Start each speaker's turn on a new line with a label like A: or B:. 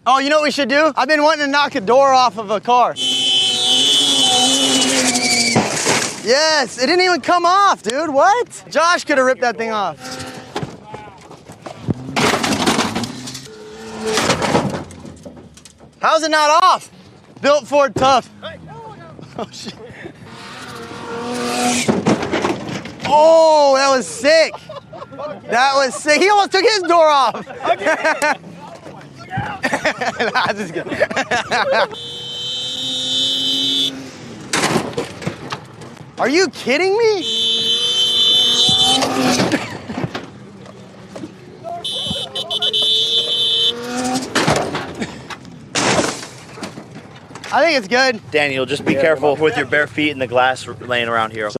A: Oh, you know what we should do? I've been wanting to knock a door off of a car. Yes, it didn't even come off, dude. What? Josh could have ripped that thing off. How's it not off? Built Ford tough. Oh, shit. Oh, that was sick. That was sick. He almost took his door off. Nah, just kidding. Are you kidding me? I think it's good.
B: Daniel, just be careful with your bare feet and the glass laying around here.